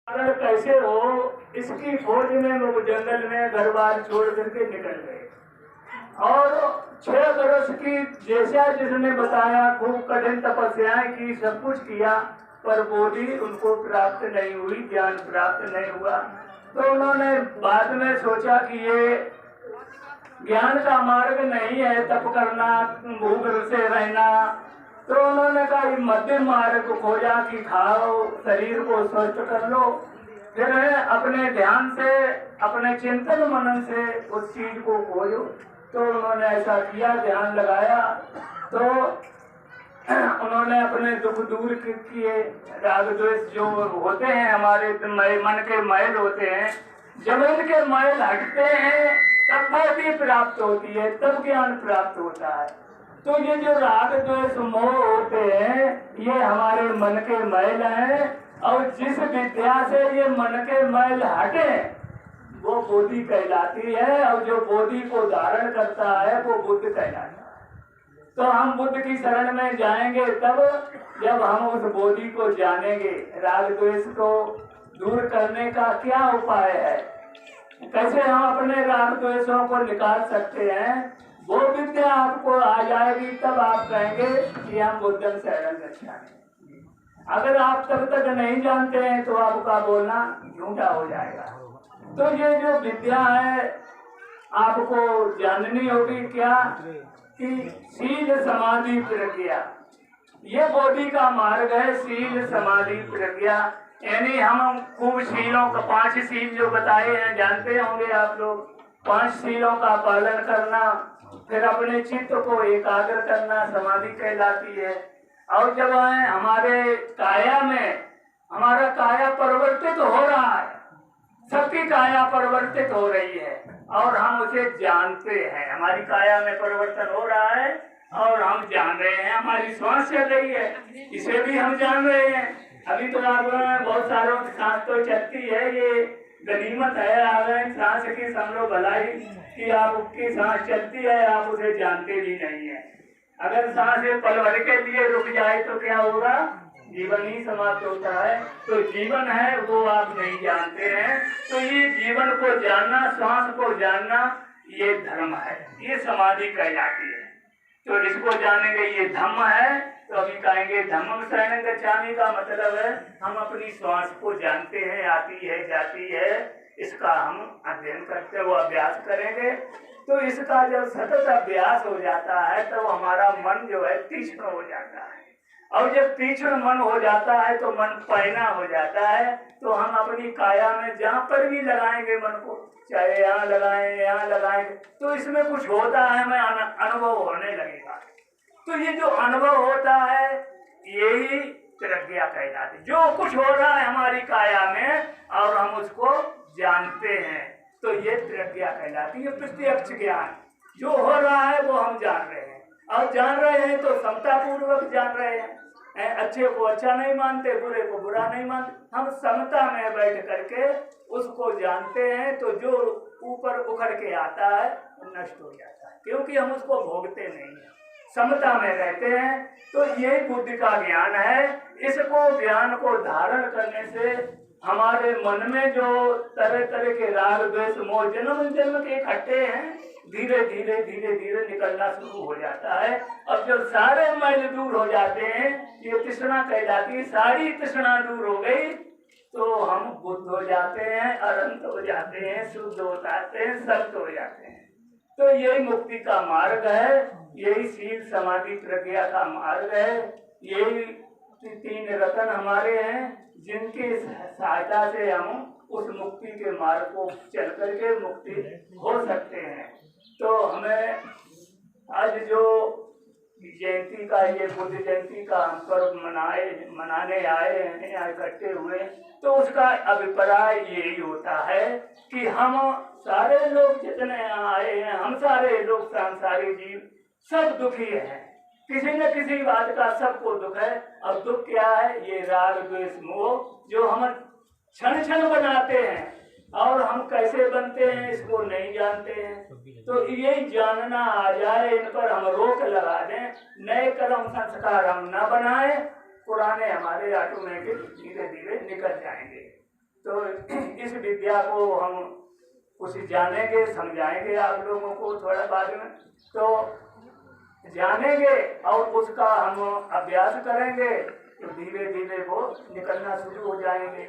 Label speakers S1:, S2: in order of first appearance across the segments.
S1: अगर कैसे हो, इसकी खोज में वो जंगल में घर बार छोड़ करके निकल गए। और 6 बरस की जैसा जिसने बताया, खूब कठिन तपस्याएं की, सब कुछ किया, पर बोधि उनको प्राप्त नहीं हुई, ज्ञान प्राप्त नहीं हुआ। तो उन्होंने बाद में सोचा कि ये ज्ञान का मार्ग नहीं है तप करना, भूख से रहना। तो उन्होंने कहा मध्यम मार्ग को खोजा कि खाओ, शरीर को स्वस्थ कर लो, फिर अपने ध्यान से, अपने चिंतन मनन से उस चीज को खोजो। तो उन्होंने ऐसा किया, ध्यान लगाया, तो उन्होंने अपने दुख दूर किए। राग द्वेष जो होते हैं हमारे मन के मैल होते हैं, जब इनके मैल हटते हैं तब बोधि प्राप्त होती है, तब ज्ञान प्राप्त होता है। तो ये जो राग द्वेष मोह होते हैं, ये हमारे मन के मैल हैं, और जिस विद्या से ये मन के मैल हटे वो बोधि कहलाती है, और जो बोधि को धारण करता है वो बुद्ध कहलाता है। तो हम बुद्ध की शरण में जाएंगे तब जब हम उस बोधि को जानेंगे। राग द्वेष को दूर करने का क्या उपाय है, कैसे हम अपने राग द्वेषों को निकाल सकते हैं, वो विद्या आपको आ जाएगी, तब आप कहेंगे कि हम बुद्धं शरणं गच्छामि। अगर आप तब तक नहीं जानते हैं तो आपका बोलना झूठा हो जाएगा। तो ये जो विद्या है आपको जाननी होगी, क्या कि शील समाधि प्रज्ञा, ये बोधि का मार्ग है। शील समाधि प्रज्ञा यानी हम खूब शीलों का, 5 शील जो बताए हैं जानते होंगे आप लोग। 5 शीलों का पालन करना, फिर अपने चित्त को एकाग्र करना समाधि कहलाती है। और जब हमारे काया में, हमारा काया परिवर्तित हो रहा है, सबकी काया परिवर्तित हो रही है और हम उसे जानते हैं, हमारी काया में परिवर्तन हो रहा है और हम जान रहे हैं, हमारी सांस चल रही है, इसे भी हम जान रहे हैं। अभी तो आप बहुत सारों की सांस तो चलती है, ये गनीमत है आगे सांस की, समझो भलाई कि आपकी सांस चलती है, आप उसे जानते भी नहीं है। अगर सांस पल भर के लिए रुक जाए तो क्या होगा, जीवन ही समाप्त होता है। तो जीवन है वो आप नहीं जानते हैं। तो ये जीवन को जानना, सांस को जानना, ये धर्म है, ये समाधि कहलाती है। तो इसको जानेंगे ये धम्म है। तो अभी कहेंगे धम्मं शरणं गच्छामि का मतलब है हम अपनी श्वास को जानते हैं, आती है जाती है, इसका हम अध्ययन करते हुए अभ्यास करेंगे। तो इसका जब सतत अभ्यास हो जाता है तो हमारा मन जो है तीक्ष्ण हो जाता है, और जब तीक्ष्ण मन हो जाता है तो मन पैना हो जाता है। तो हम अपनी काया में जहाँ पर भी लगाएंगे मन को, चाहे यहाँ लगाएं यहाँ लगाएंगे, तो इसमें कुछ होता है, हमें अनुभव होने लगेगा। तो ये जो अनुभव होता है यही प्रज्ञा कहलाती है। जो कुछ हो रहा है हमारी काया में और हम उसको जानते हैं, तो ये प्रज्ञा कहलाती है। प्रत्यक्ष ज्ञान जो हो रहा है वो हम जान रहे हैं, और जान रहे हैं तो समता पूर्वक जान रहे हैं। अच्छे को अच्छा नहीं मानते, बुरे को बुरा नहीं मानते, हम समता में बैठ करके उसको जानते हैं। तो जो ऊपर उखड़ के आता है नष्ट हो जाता है, क्योंकि हम उसको भोगते नहीं है, समता में रहते हैं। तो ये बुद्धि का ज्ञान है। इसको ज्ञान को धारण करने से हमारे मन में जो तरह तरह के राग द्वेष मोह जन्म जन्म के इकट्ठे हैं, धीरे धीरे धीरे धीरे निकलना शुरू हो जाता है। अब जब सारे मैल दूर हो जाते हैं, ये तृष्णा कहलाती है, सारी तृष्णा दूर हो गई तो हम बुद्ध हो जाते हैं, अनंत हो जाते हैं, शुद्ध हो जाते हैं, सत्य हो जाते हैं। तो यही मुक्ति का मार्ग है, यही शील समाधि प्रज्ञा का मार्ग है। यही 3 रत्न हमारे हैं जिनकी सहायता से हम उस मुक्ति के मार्ग को चल करके मुक्ति हो सकते हैं। तो हमें आज जो जयंती का, ये बुद्ध जयंती का हम पर्व मनाने आए हैं, यहाँ इकट्ठे हुए, तो उसका अभिप्राय यही होता है कि हम सारे लोग जितने यहाँ आए हैं, हम सारे लोग सांसारिक जीव सब दुखी हैं, किसी न किसी बात का सबको दुख है। अब दुख क्या है, ये राग द्वेष मोह जो हम क्षण क्षण बनाते हैं, और हम कैसे बनते हैं इसको नहीं जानते हैं। तो यही जानना आ जाए, इन पर हम रोक लगा दें, नए कर्म संस्कार हम न बनाएं, पुराने हमारे ऑटोमेटिक धीरे धीरे निकल जाएंगे। तो इस विद्या को हम कुछ जानेंगे, समझाएंगे आप लोगों को थोड़ा बाद में, तो जानेंगे और उसका हम अभ्यास करेंगे तो धीरे धीरे वो निकलना शुरू हो जाएंगे।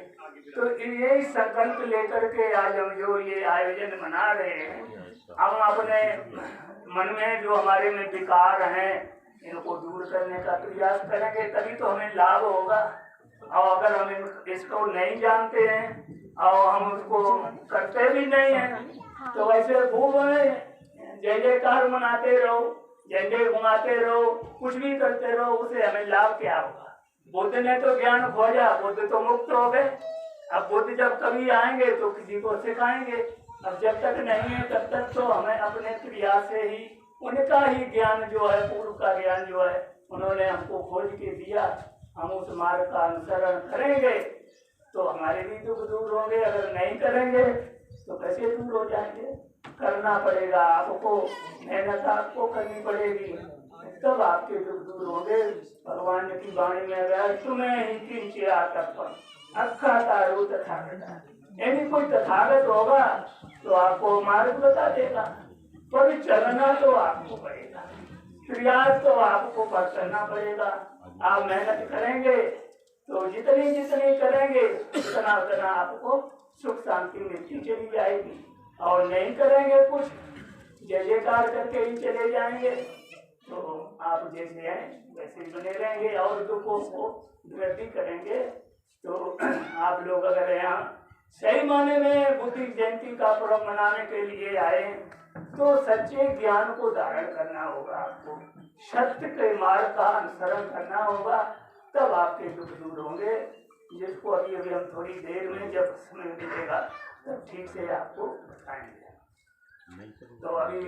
S1: तो यही संकल्प लेकर के आज हम जो ये आयोजन मना रहे हैं, हम अपने मन में जो हमारे में विकार हैं इनको दूर करने का प्रयास करेंगे, तभी तो हमें लाभ होगा। और अगर हम इसको नहीं जानते हैं और हम उसको करते भी नहीं हैं तो वैसे खूब जय जयकार मनाते रहो, झंडे घुमाते रहो, कुछ भी करते रहो, उसे हमें लाभ क्या होगा। बुद्ध ने तो ज्ञान खोजा, बुद्ध तो मुक्त हो गए। अब बुद्ध जब कभी आएंगे तो किसी को सिखाएंगे, अब जब तक नहीं है तब तक तो हमें अपने प्रयास से ही उनका ही ज्ञान जो है, पूर्व का ज्ञान जो है उन्होंने हमको खोज के दिया, हम उस मार्ग का अनुसरण करेंगे तो हमारे भी दुख दूर होंगे। अगर नहीं करेंगे तो कैसे दूर हो जाएंगे। करना पड़ेगा आपको, मेहनत आपको करनी पड़ेगी, तब आपके दुख दूर होंगे। भगवान की वाणी में अगर तुम्हें ही किंचित तर्पण अक्खा तारू तथागत, यदि कोई तथागत होगा तो आपको मार्ग बता देगा, पर चलना तो आपको पड़ेगा, प्रयास तो आपको करना पड़ेगा। आप मेहनत करेंगे तो जितनी जितनी करेंगे उतना उतना आपको सुख शांति मिलती चली जाएगी। और नहीं करेंगे कुछ, जय जयकार करके ही चले जाएंगे तो आप जैसे हैं वैसे ही बने रहेंगे और दुखों को वृद्धि करेंगे। तो आप लोग अगर यहाँ सही माने में बुद्धि जयंती का पर्व मनाने के लिए आए तो सच्चे ज्ञान को धारण करना होगा, आपको सत्य के मार्ग का अनुसरण करना होगा, तब आपके दुख दूर होंगे। जिसको अभी अभी हम थोड़ी देर में जब समय मिलेगा तब ठीक से आपको बताएंगे। तो अभी